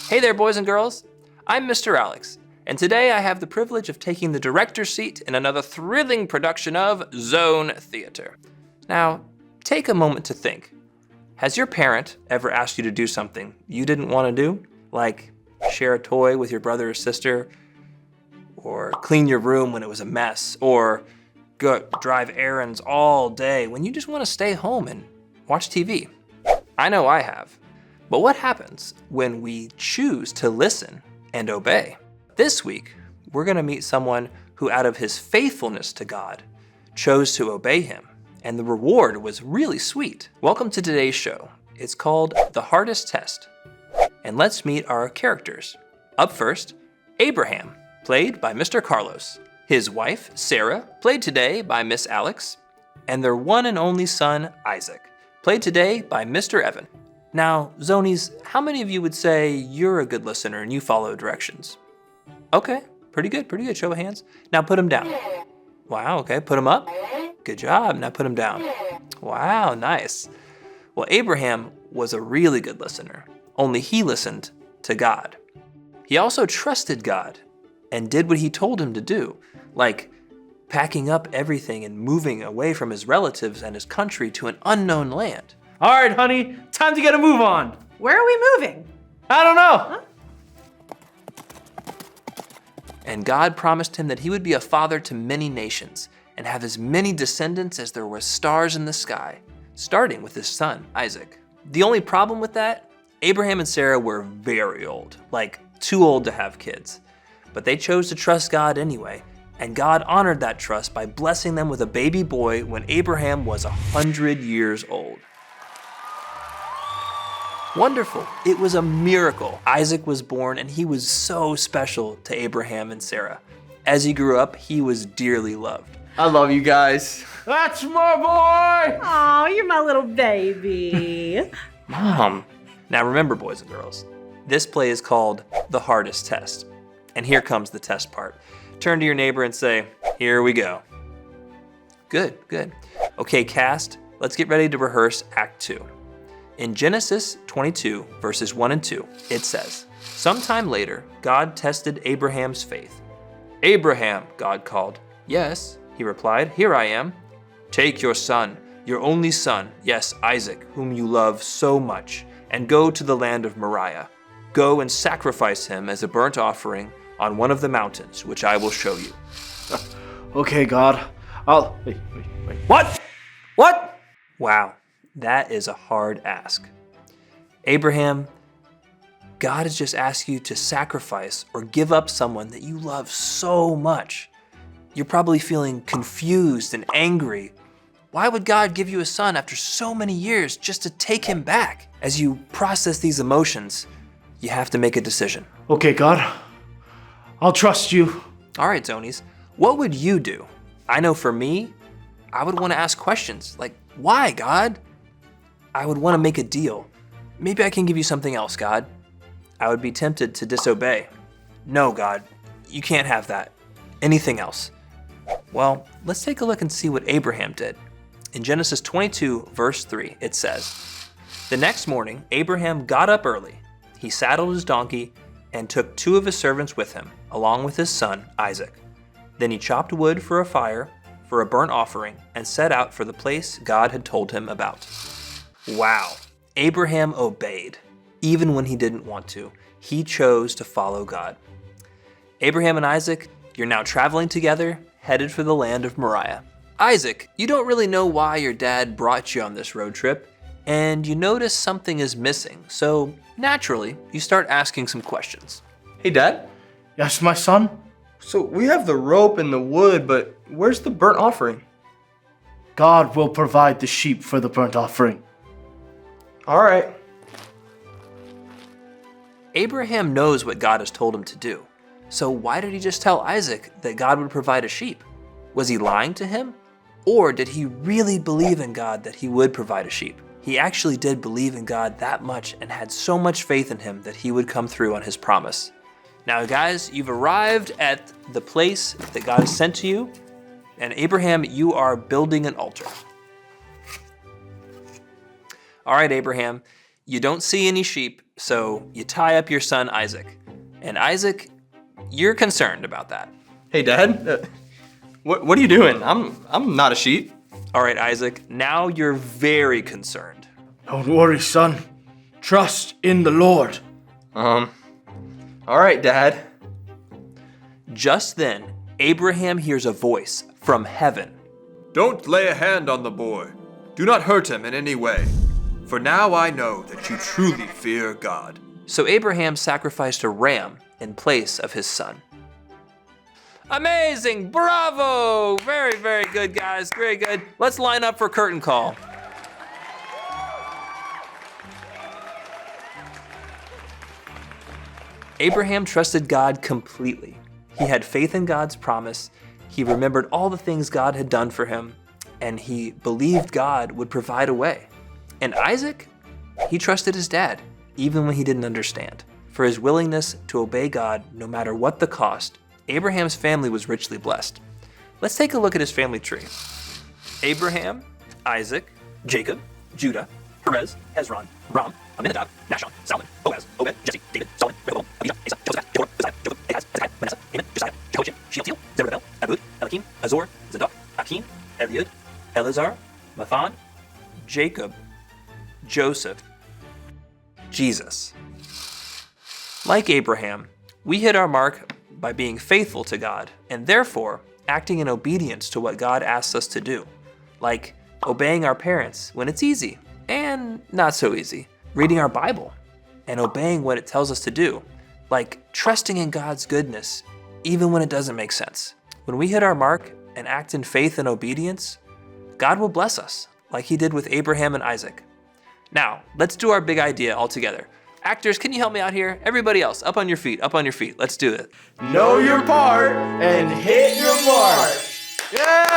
Hey there, boys and girls. I'm Mr. Alex, and today I have the privilege of taking the director's seat in another thrilling production of Zone Theater. Now, take a moment to think. Has your parent ever asked you to do something you didn't want to do? Like share a toy with your brother or sister, or clean your room when it was a mess, or go drive errands all day when you just want to stay home and watch TV? I know I have. But what happens when we choose to listen and obey? This week, we're gonna meet someone who, out of his faithfulness to God, chose to obey him, and the reward was really sweet. Welcome to today's show. It's called The Hardest Test. And let's meet our characters. Up first, Abraham, played by Mr. Carlos. His wife, Sarah, played today by Miss Alex. And their one and only son, Isaac, played today by Mr. Evan. Now, Zonies, how many of you would say you're a good listener and you follow directions? Okay, pretty good, show of hands. Now put them down. Wow, okay, put them up. Good job, now put them down. Wow, nice. Well, Abraham was a really good listener, only he listened to God. He also trusted God and did what he told him to do, like packing up everything and moving away from his relatives and his country to an unknown land. All right, honey, time to get a move on. Where are we moving? I don't know. Huh? And God promised him that he would be a father to many nations and have as many descendants as there were stars in the sky, starting with his son, Isaac. The only problem with that, Abraham and Sarah were very old, like too old to have kids. But they chose to trust God anyway, and God honored that trust by blessing them with a baby boy when Abraham was 100 years old. Wonderful. It was a miracle. Isaac was born, and he was so special to Abraham and Sarah. As he grew up, he was dearly loved. I love you guys. That's my boy! Oh, you're my little baby. Mom. Now remember, boys and girls, this play is called The Hardest Test. And here comes the test part. Turn to your neighbor and say, here we go. Good. Okay, cast, let's get ready to rehearse Act 2. In Genesis 22, verses 1 and 2, it says, "Sometime later, God tested Abraham's faith. 'Abraham,' God called. 'Yes,' he replied, 'here I am.' 'Take your son, your only son, yes, Isaac, whom you love so much, and go to the land of Moriah. Go and sacrifice him as a burnt offering on one of the mountains, which I will show you.'" Okay, God, Wait. What? Wow, that is a hard ask. Abraham, God has just asked you to sacrifice or give up someone that you love so much. You're probably feeling confused and angry. Why would God give you a son after so many years just to take him back? As you process these emotions, you have to make a decision. Okay, God, I'll trust you. All right, Zonies, what would you do? I know for me, I would want to ask questions like, why, God? I would want to make a deal. Maybe I can give you something else, God. I would be tempted to disobey. No, God, you can't have that. Anything else? Well, let's take a look and see what Abraham did. In Genesis 22, verse 3, it says, "The next morning, Abraham got up early. He saddled his donkey and took 2 of his servants with him, along with his son, Isaac. Then he chopped wood for a fire, for a burnt offering, and set out for the place God had told him about." Wow, Abraham obeyed. Even when he didn't want to, he chose to follow God. Abraham and Isaac, you're now traveling together, headed for the land of Moriah. Isaac, you don't really know why your dad brought you on this road trip, and you notice something is missing, so naturally, you start asking some questions. Hey, Dad. Yes, my son? So we have the rope and the wood, but where's the burnt offering? God will provide the sheep for the burnt offering. All right. Abraham knows what God has told him to do, so why did he just tell Isaac that God would provide a sheep? Was he lying to him? Or did he really believe in God that he would provide a sheep? He actually did believe in God that much and had so much faith in him that he would come through on his promise. Now, guys, you've arrived at the place that God has sent to you, and Abraham, you are building an altar. All right, Abraham, you don't see any sheep, so you tie up your son Isaac. And Isaac, you're concerned about that. Hey, Dad. What are you doing? I'm not a sheep. All right, Isaac, now you're very concerned. Don't worry, son. Trust in the Lord. All right, Dad. Just then, Abraham hears a voice from heaven. Don't lay a hand on the boy. Do not hurt him in any way. For now I know that you truly fear God. So Abraham sacrificed a ram in place of his son. Amazing! Bravo! Very, very good, guys. Very good. Let's line up for curtain call. Abraham trusted God completely. He had faith in God's promise. He remembered all the things God had done for him, and he believed God would provide a way. And Isaac, he trusted his dad, even when he didn't understand. For his willingness to obey God, no matter what the cost, Abraham's family was richly blessed. Let's take a look at his family tree. Abraham, Isaac, Jacob, Judah, Perez, Hezron, Ram, Amminadab, Nahshon, Salmon, Boaz, Obed, Jesse, David, Solomon, Rehoboam, Abijah, Asa, Joseph, Joram, Josiah, Joram, Ahaz, Hezekiah, Manasseh, Amon, Josiah, Jehoiachin, Shealtiel, Zerubbabel, Abud, Eliakim, Azor, Zadok, Akim, Eliud, Eleazar, Mathan, Jacob, Joseph, Jesus. Like Abraham, we hit our mark by being faithful to God and therefore acting in obedience to what God asks us to do, like obeying our parents when it's easy and not so easy, reading our Bible and obeying what it tells us to do, like trusting in God's goodness even when it doesn't make sense. When we hit our mark and act in faith and obedience, God will bless us like he did with Abraham and Isaac. Now, let's do our big idea all together. Actors, can you help me out here? Everybody else, up on your feet, up on your feet. Let's do it. Know your part and hit your mark. Yeah!